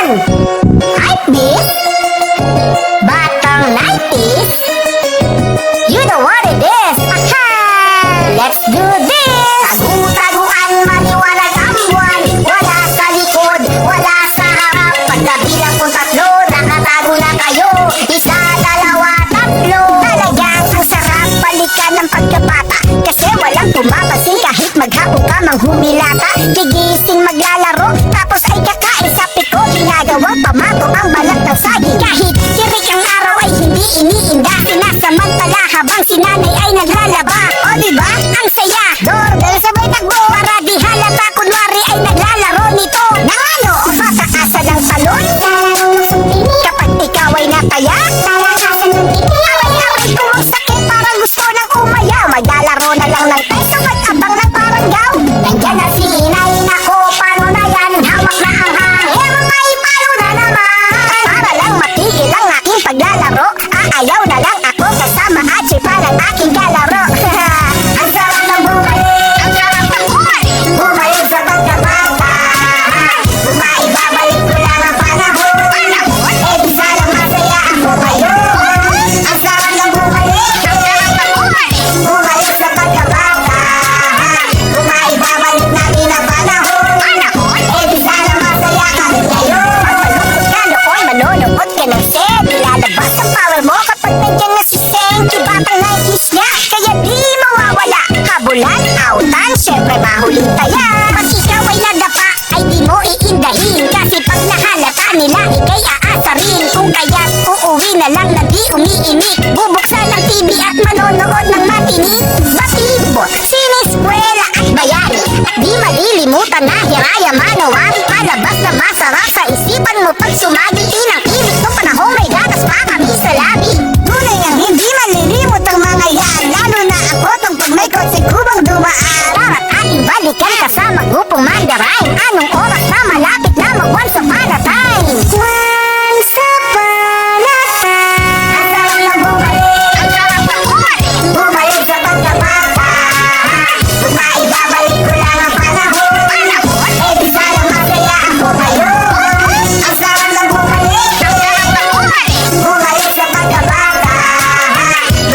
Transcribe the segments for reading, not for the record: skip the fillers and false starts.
Hypebeast? Batang 90s? You know what it is! Aha! Let's do this! Tagu-taguan, maliwanag ang buwan. Wala sa likod, wala sa harap. Pagkabilang kong tatlo, nakatago na kayo. Isa, dalawa, tatlo. Talagang ang sarap balikan ng pagkabata. Kasi walang pumapasin kahit maghapon ka mang humilata. Gigising maglalaro, tapos ay kakain sa piko. Ginagawang pamato ang balat ng saging. Kahit tirik ang araw ay hindi iniinda. Sinasamantala habang si nanay ay naglalaba. O diba? Ang saya! Doorbell sabay takbo para di halata. Kunwari ay naglalaro nito. Nangano? Mataasan ng talon? Kapag ikaw ay nataya? Away-away kung ang sakit parang gusto nang umaya. Maglalaro na lang ng peso mag-abang ng paranggaw. Nandyan na si inay, nako paano na yan? Hawak na ang hangin, may palo na naman. Para lang matigil ang aking paglalaro, aayaw na lang ako kasama at siya parang aking kalaro. Ang sarap ng bumalik, ang sarap ng bumalik. Bumalik sa pagkabata. Maibabalik ko lang ang panahon. Eh di sana masaya ako ngayon. Ang sarap ng bumalik, ang sarap ng bumalik. Bumalik sa pagkabata. Maibabalik natin ang panahon. Eh di sana masaya kami ngayon. Malungkot ka noon, manonood ka ng set. Ilalabas ang power mo kapag nandiyan na si Senki. Batang 90s nga, kaya di mawawala. Habulan, autan, syempre mahuling taya. Pag ikaw ay nadapa, ay di mo iindahin. Kasi pag nahalata nila, ikay aasarin. Kung kaya't uuwi na lang na di umiinit. Bubuksan ang TV at manonood ng matinik. Batibot, siniskwela at bayani. At di malilimutan na hiraya manawari. Palabas na masarap sa isipan mo pag sumagi. Inang-init nung panahong may gatas pa kami sa labi. Tunay ang hindi malilimot ang mga yan. Lalo na ako tungkol may kotse kubang dumaan. Dapat ating balikan kasama grupong Mandarin. Anong oras na malapit na mag-once upon a time? Once upon a time. Ang sarap na bumalik, ang sarap na bumalik. Bumalik sa pagkabata. Maibabalik ko lang ang panahon. Eh di sana masaya ako ngayon. Ang sarap na bumalik, ang sarap na bumalik. Bumalik sa pagkabata.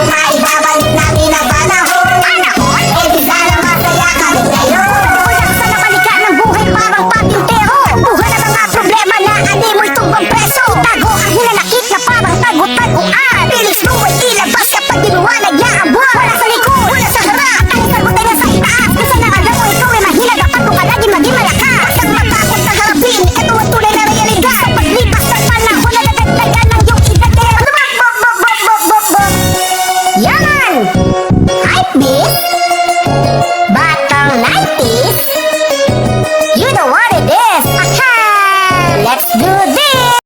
Maibabalik natin ang panahon. Eh di sana masaya kami ngayon. Ulang sa nabalikan ng buhay parang patintero. Buha na mga problema na ani mo'y tumbang preso. Tago ang hinanakit na parang tago-taguan. Bilis mo ay ilabas kapag dinuwalag niya ang buwan. Wala sa likod, wala sa harap. Ang sagot ay nasa itaas. Kasi na alam mo ikaw ay mahina. Dapat mo palagi maging malakas. Huwag kang matakot na harapin. Ito ang tunay na realidad. Sa paglipas ng panahon na nadagdagan ng iyong edad. Yaman! Hypebeast? Batang 90s?